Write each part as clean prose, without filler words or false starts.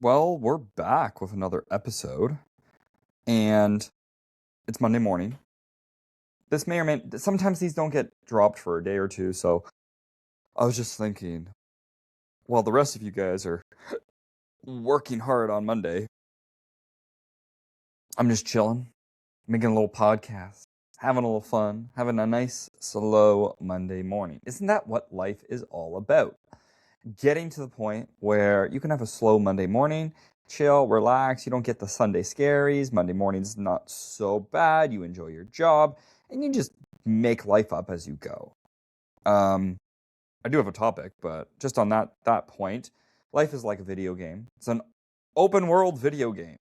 Well, we're back with another episode, and it's Monday morning. This may or may sometimes these don't get dropped for a day or two, so I was just thinking, while the rest of you guys are working hard on Monday, I'm just chilling, making a little podcast, having a little fun, having a nice, slow Monday morning. Isn't that what life is all about? Getting to the point where you can have a slow Monday morning, chill, relax. You don't get the Sunday scaries. Monday morning's not so bad. You enjoy your job, and you just make life up as you go. I do have a topic, but just on that point, life is like a video game. It's an open world video game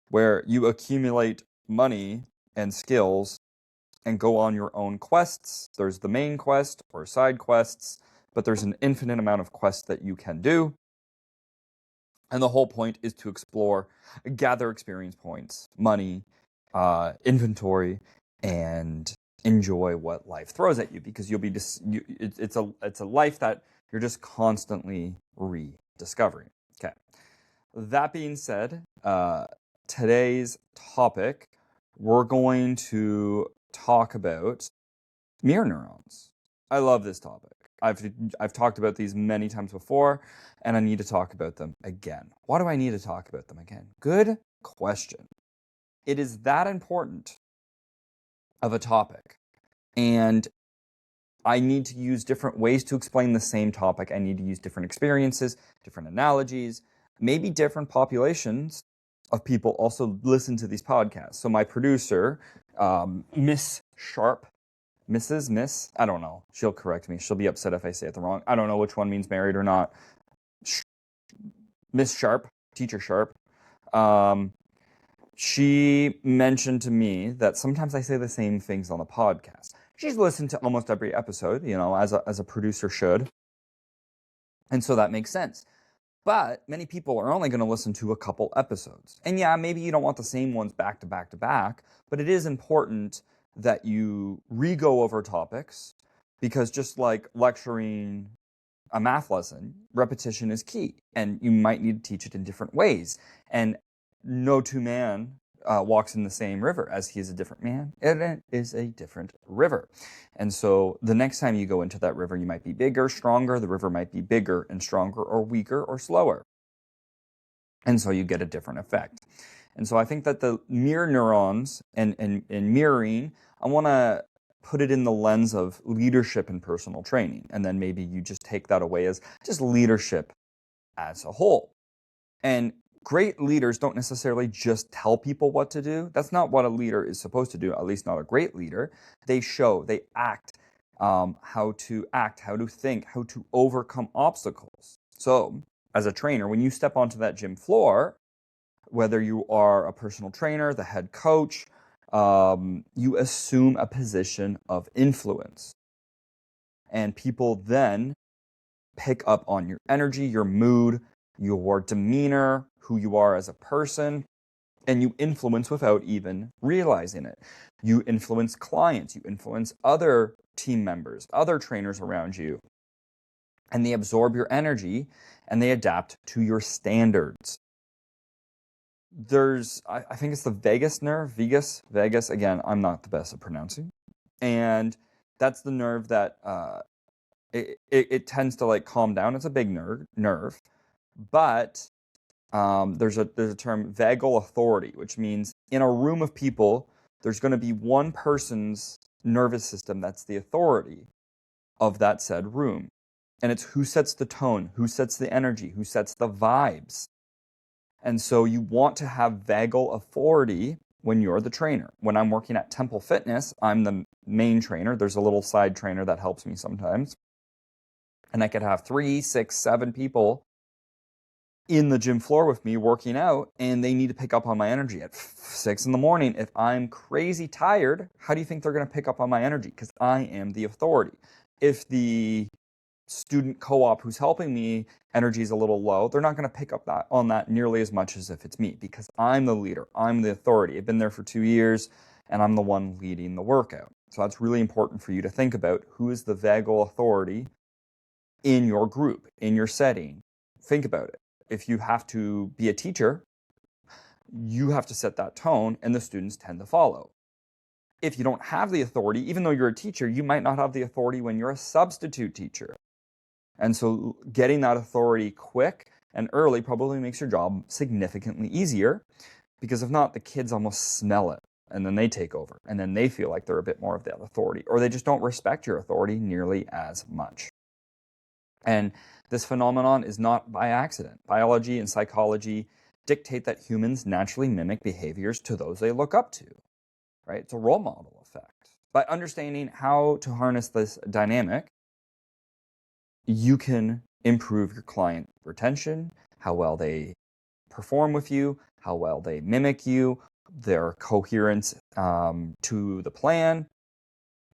where you accumulate money and skills and go on your own quests. There's the main quest or side quests, but there's an infinite amount of quests that you can do. And the whole point is to explore, gather experience points, money, inventory, and enjoy what life throws at you, because you'll be it's a life that you're just constantly rediscovering. Okay. That being said, today's topic, we're going to talk about mirror neurons. I love this topic. I've talked about these many times before, and I need to talk about them again. Why do I need to talk about them again? Good question. It is that important of a topic, and I need to use different ways to explain the same topic. I need to use different experiences, different analogies, maybe different populations of people also listen to these podcasts. So my producer, Miss Sharp, Miss, I don't know. She'll correct me. She'll be upset if I say it wrong. I don't know which one means married or not. Miss Sharp, Teacher Sharp, she mentioned to me that sometimes I say the same things on the podcast. She's listened to almost every episode, as a producer should. And so that makes sense. But many people are only going to listen to a couple episodes. And yeah, maybe you don't want the same ones back to back to back, but it is important that you re-go over topics, because just like lecturing a math lesson, repetition is key, and you might need to teach it in different ways. And no two man walks in the same river, as he is a different man, and it is a different river. And so the next time you go into that river, you might be bigger, stronger. The river might be bigger and stronger, or weaker or slower. And so you get a different effect. And so I think that the mirror neurons and mirroring, I want to put it in the lens of leadership and personal training. And then maybe you just take that away as just leadership as a whole. And great leaders don't necessarily just tell people what to do. That's not what a leader is supposed to do, at least not a great leader. They show, they act, how to act, how to think, how to overcome obstacles. So as a trainer, when you step onto that gym floor, whether you are a personal trainer, the head coach, you assume a position of influence. And people then pick up on your energy, your mood, your demeanor, who you are as a person, and you influence without even realizing it. You influence clients, you influence other team members, other trainers around you, and they absorb your energy and they adapt to your standards. I think it's the vagus nerve, Vegas. Again, I'm not the best at pronouncing. And that's the nerve that it tends to like calm down. It's a big nerve, but there's a term, vagal authority, which means in a room of people, there's going to be one person's nervous system that's the authority of that said room. And it's who sets the tone, who sets the energy, who sets the vibes. And so you want to have vagal authority when you're the trainer. When I'm working at Temple Fitness, I'm the main trainer. There's a little side trainer that helps me sometimes. And I could have 3, 6, 7 people in the gym floor with me working out, and they need to pick up on my energy at 6 in the morning. If I'm crazy tired, how do you think they're going to pick up on my energy? Because I am the authority. If the student co-op who's helping me energy is a little low, they're not going to pick up on that nearly as much as if it's me, because I'm the leader, I'm the authority. I've been there for 2 years, and I'm the one leading the workout. So that's really important for you to think about. Who is the vagal authority in your group, in your setting? Think about it. if you have to be a teacher, you have to set that tone and the students tend to follow. If you don't have the authority, even though you're a teacher, you might not have the authority when you're a substitute teacher. And so getting that authority quick and early probably makes your job significantly easier, because if not, the kids almost smell it and then they take over and then they feel like they're a bit more of that authority, or they just don't respect your authority nearly as much. And this phenomenon is not by accident. Biology and psychology dictate that humans naturally mimic behaviors to those they look up to, right? It's a role model effect. By understanding how to harness this dynamic, you can improve your client retention, how well they perform with you, how well they mimic you, their coherence to the plan.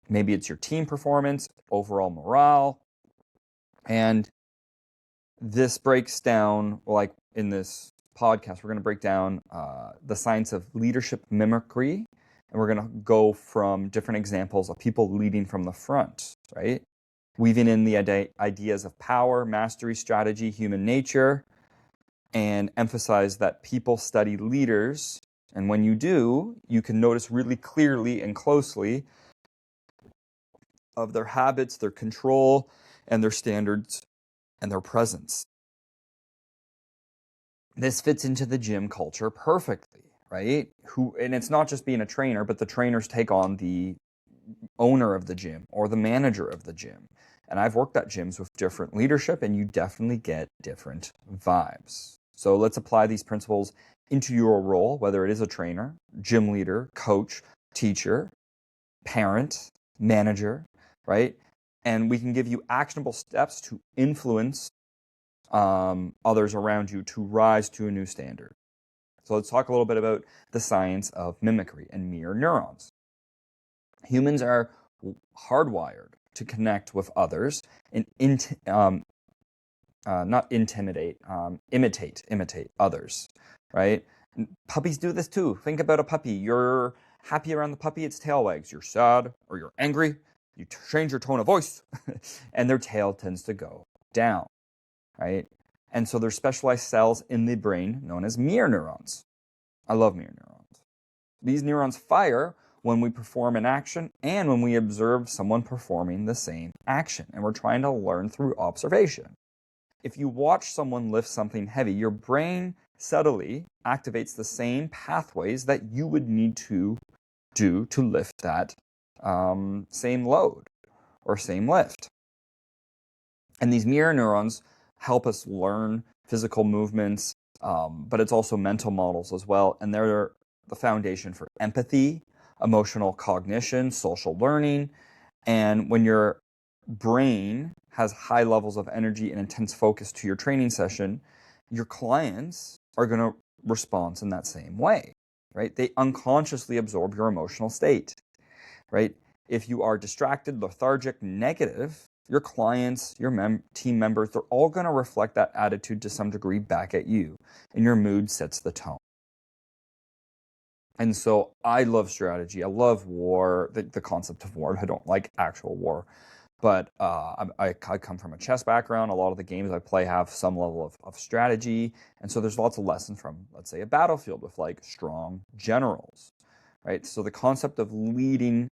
Maybe it's your team performance, overall morale. And this breaks down, like in this podcast, we're going to break down the science of leadership mimicry. And we're going to go from different examples of people leading from the front, right? Weaving in the ideas of power, mastery, strategy, human nature, and emphasize that people study leaders. And when you do, you can notice really clearly and closely of their habits, their control, and their standards, and their presence. This fits into the gym culture perfectly, right? And it's not just being a trainer, but the trainers take on the owner of the gym or the manager of the gym. And I've worked at gyms with different leadership, and you definitely get different vibes. So let's apply these principles into your role, whether it is a trainer, gym leader, coach, teacher, parent, manager, right? And we can give you actionable steps to influence others around you to rise to a new standard. So let's talk a little bit about the science of mimicry and mirror neurons. Humans are hardwired to connect with others and not intimidate, imitate others, right? And puppies do this too. Think about a puppy. You're happy around the puppy, its tail wags. You're sad or you're angry, you change your tone of voice, and their tail tends to go down, right? And so there's specialized cells in the brain known as mirror neurons. I love mirror neurons. These neurons fire when we perform an action and when we observe someone performing the same action. And we're trying to learn through observation. If you watch someone lift something heavy, your brain subtly activates the same pathways that you would need to do to lift that same load or same lift. And these mirror neurons help us learn physical movements, but it's also mental models as well. And they're the foundation for empathy, emotional cognition, social learning. And when your brain has high levels of energy and intense focus to your training session, your clients are going to respond in that same way, right? They unconsciously absorb your emotional state, right? If you are distracted, lethargic, negative, your clients, your team members, they're all going to reflect that attitude to some degree back at you, and your mood sets the tone. And so I love strategy. I love war, the concept of war. I don't like actual war, but I come from a chess background. A lot of the games I play have some level of strategy. And so there's lots of lessons from, let's say, a battlefield with like strong generals, right? So the concept of leading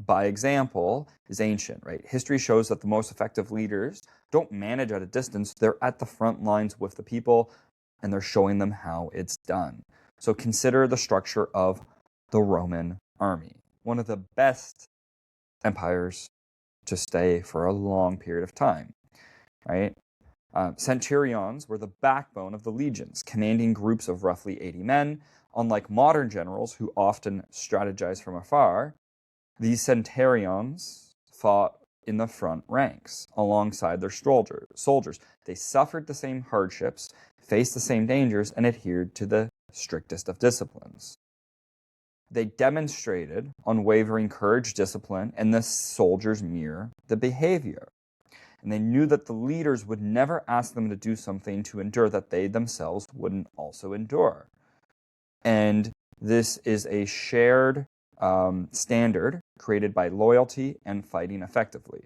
by example is ancient, right? History shows that the most effective leaders don't manage at a distance. They're at the front lines with the people, and they're showing them how it's done. So consider the structure of the Roman army, one of the best empires to stay for a long period of time, right? Centurions were the backbone of the legions, commanding groups of roughly 80 men. Unlike modern generals who often strategize from afar, these centurions fought in the front ranks alongside their soldiers. They suffered the same hardships, faced the same dangers, and adhered to the strictest of disciplines. They demonstrated unwavering courage, discipline, and the soldiers mirror the behavior. And they knew that the leaders would never ask them to do something to endure that they themselves wouldn't also endure. And this is a shared standard created by loyalty and fighting effectively.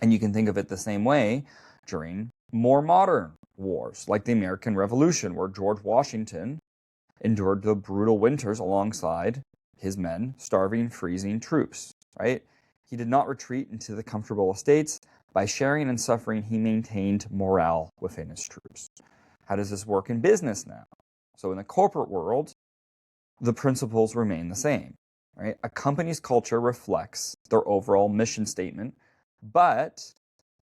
And you can think of it the same way during more modern wars, like the American Revolution, where George Washington endured the brutal winters alongside his men, starving, freezing troops, right? He did not retreat into the comfortable estates. By sharing and suffering, he maintained morale within his troops. How does this work in business now? So in the corporate world, the principles remain the same, right? A company's culture reflects their overall mission statement, but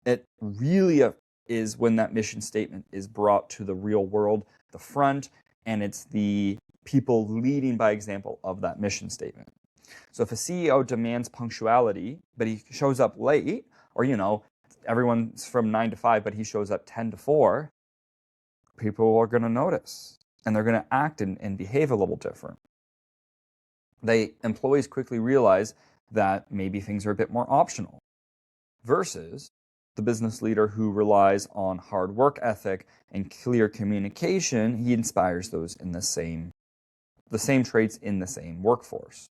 it really is when that mission statement is brought to the real world, the front, and it's the people leading by example of that mission statement. So if a CEO demands punctuality, but he shows up late, or, everyone's from 9 to 5, but he shows up 10 to 4, people are going to notice, and they're going to act and behave a little different. Employees quickly realize that maybe things are a bit more optional, versus the business leader who relies on hard work ethic and clear communication. He inspires those in the same traits in the same workforce.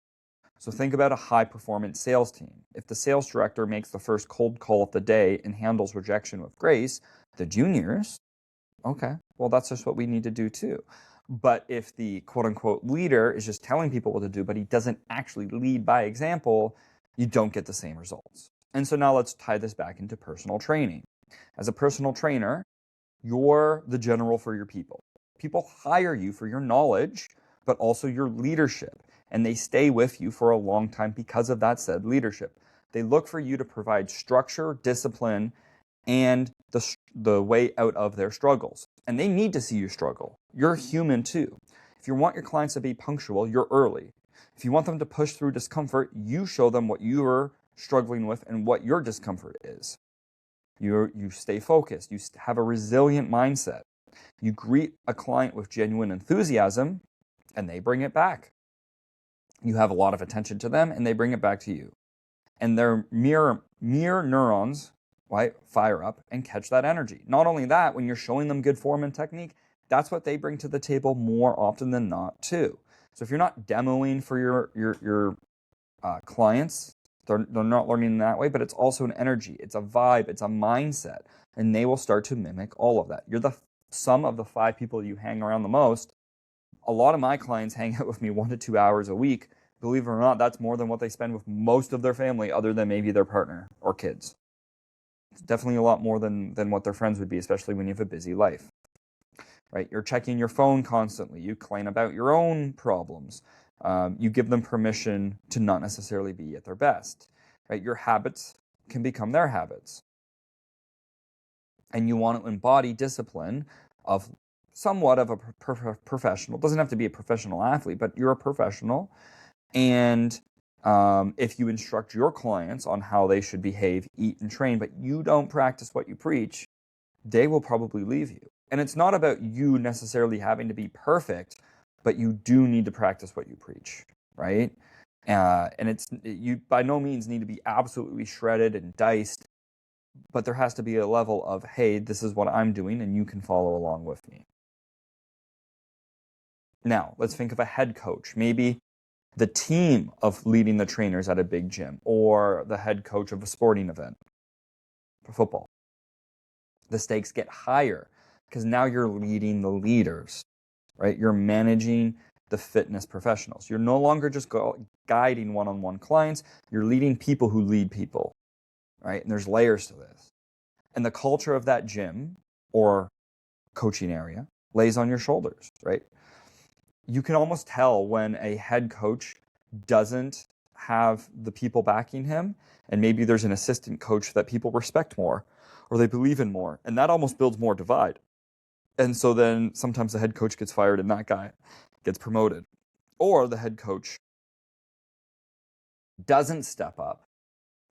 So think about a high-performance sales team. If the sales director makes the first cold call of the day and handles rejection with grace, the juniors, okay, well, that's just what we need to do too. But if the quote-unquote leader is just telling people what to do, but he doesn't actually lead by example, you don't get the same results. And so now let's tie this back into personal training. As a personal trainer, you're the general for your people. People hire you for your knowledge, but also your leadership. And they stay with you for a long time because of that said leadership. They look for you to provide structure, discipline, and the way out of their struggles. And they need to see you struggle. You're human too. If you want your clients to be punctual, you're early. If you want them to push through discomfort, you show them what you are struggling with and what your discomfort is. You stay focused. You have a resilient mindset. You greet a client with genuine enthusiasm, and they bring it back. You have a lot of attention to them, and they bring it back to you. And their mirror neurons, right, fire up and catch that energy. Not only that, when you're showing them good form and technique, that's what they bring to the table more often than not too. So if you're not demoing for your clients, they're not learning in that way, but it's also an energy, it's a vibe, it's a mindset, and they will start to mimic all of that. You're the sum of the 5 people you hang around the most. A lot of my clients hang out with me 1 to 2 hours a week. Believe it or not, that's more than what they spend with most of their family other than maybe their partner or kids. It's definitely a lot more than what their friends would be, especially when you have a busy life. Right? You're checking your phone constantly. You complain about your own problems. You give them permission to not necessarily be at their best. Right? Your habits can become their habits. And you want to embody discipline of somewhat of a professional. It doesn't have to be a professional athlete, but you're a professional. And if you instruct your clients on how they should behave, eat, and train, but you don't practice what you preach, they will probably leave you. And it's not about you necessarily having to be perfect, but you do need to practice what you preach, right? And you by no means need to be absolutely shredded and diced, but there has to be a level of, hey, this is what I'm doing, and you can follow along with me. Now, let's think of a head coach. Maybe the team of leading the trainers at a big gym, or the head coach of a sporting event for football. The stakes get higher because now you're leading the leaders, right? You're managing the fitness professionals. You're no longer just guiding one-on-one clients. You're leading people who lead people, right? And there's layers to this. And the culture of that gym or coaching area lays on your shoulders, right? You can almost tell when a head coach doesn't have the people backing him, and maybe there's an assistant coach that people respect more or they believe in more, and that almost builds more divide. And so then sometimes the head coach gets fired and that guy gets promoted. Or the head coach doesn't step up,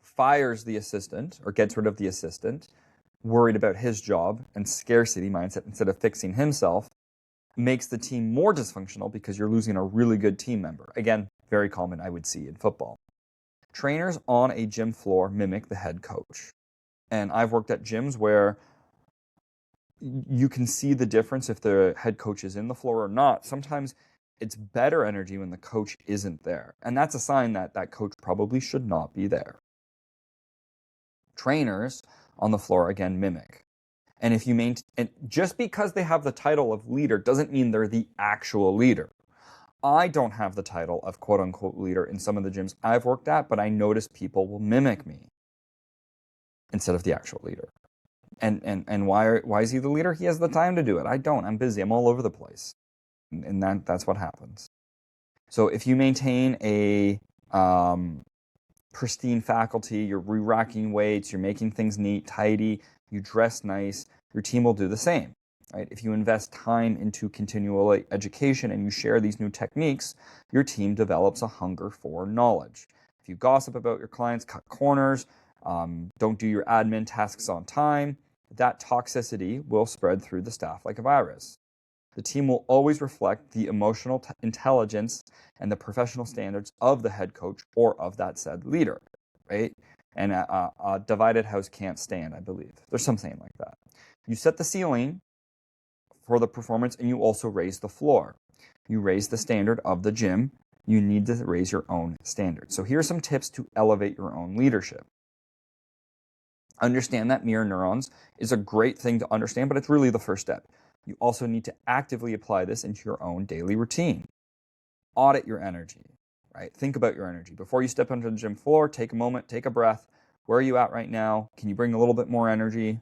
fires the assistant or gets rid of the assistant, worried about his job and scarcity mindset instead of fixing himself, makes the team more dysfunctional because you're losing a really good team member. Again, very common I would see in football. Trainers on a gym floor mimic the head coach. And I've worked at gyms where you can see the difference if the head coach is in the floor or not. Sometimes it's better energy when the coach isn't there. And that's a sign that that coach probably should not be there. Trainers on the floor, again, mimic. And if you maintain, and just because they have the title of leader doesn't mean they're the actual leader. I don't have the title of quote unquote leader in some of the gyms I've worked at, but I notice people will mimic me instead of the actual leader. And why is he the leader? He has the time to do it. I don't. I'm busy. I'm all over the place. And that's what happens. So if you maintain a pristine faculty, you're re-racking weights, you're making things neat, tidy, you dress nice, your team will do the same. Right? If you invest time into continual education and you share these new techniques, your team develops a hunger for knowledge. If you gossip about your clients, cut corners, don't do your admin tasks on time, that toxicity will spread through the staff like a virus. The team will always reflect the emotional intelligence and the professional standards of the head coach or of that said leader, right? And a divided house can't stand, I believe. There's some saying like that. You set the ceiling for the performance and you also raise the floor. You raise the standard of the gym. You need to raise your own standard. So here are some tips to elevate your own leadership. Understand that mirror neurons is a great thing to understand, but it's really the first step. You also need to actively apply this into your own daily routine. Audit your energy, right? Think about your energy. Before you step onto the gym floor, take a moment, take a breath. Where are you at right now? Can you bring a little bit more energy?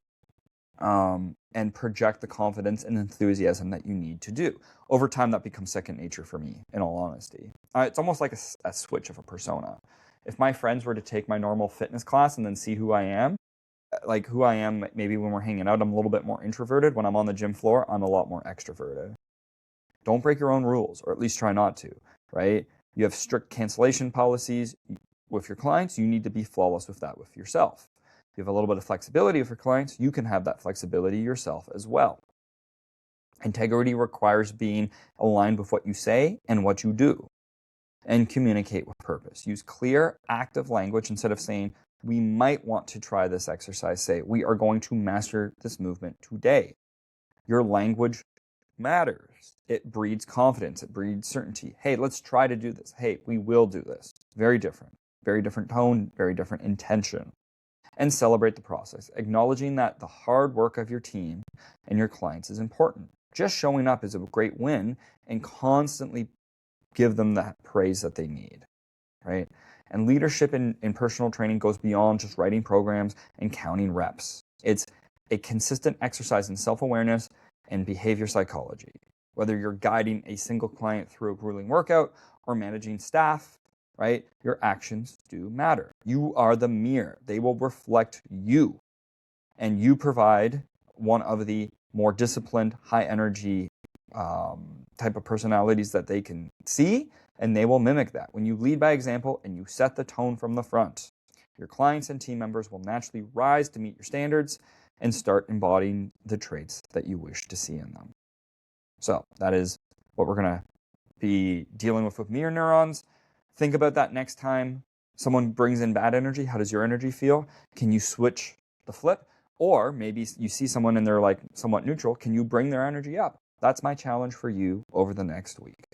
And project the confidence and enthusiasm that you need to do. Over time, that becomes second nature for me, in all honesty. It's almost like a switch of a persona. If my friends were to take my normal fitness class and then see who I am, maybe when we're hanging out, I'm a little bit more introverted. When I'm on the gym floor, I'm a lot more extroverted. Don't break your own rules, or at least try not to, right? You have strict cancellation policies with your clients. You need to be flawless with that with yourself. If you have a little bit of flexibility with your clients, you can have that flexibility yourself as well. Integrity requires being aligned with what you say and what you do. And communicate with purpose. Use clear, active language instead of saying, we might want to try this exercise. Say, we are going to master this movement today. Your language matters. It breeds confidence. It breeds certainty. Hey, let's try to do this. Hey, we will do this. Very different tone, very different intention. And celebrate the process, acknowledging that the hard work of your team and your clients is important. Just showing up is a great win, and constantly give them that praise that they need, right? And leadership in personal training goes beyond just writing programs and counting reps. It's a consistent exercise in self-awareness and behavior psychology. Whether you're guiding a single client through a grueling workout or managing staff, right? Your actions do matter. You are the mirror. They will reflect you. And you provide one of the more disciplined, high energy type of personalities that they can see, and they will mimic that. When you lead by example and you set the tone from the front, your clients and team members will naturally rise to meet your standards and start embodying the traits that you wish to see in them. So that is what we're going to be dealing with mirror neurons. Think about that next time someone brings in bad energy. How does your energy feel? Can you switch the flip? Or maybe you see someone and they're like somewhat neutral. Can you bring their energy up? That's my challenge for you over the next week.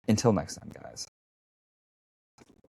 Until next time, guys.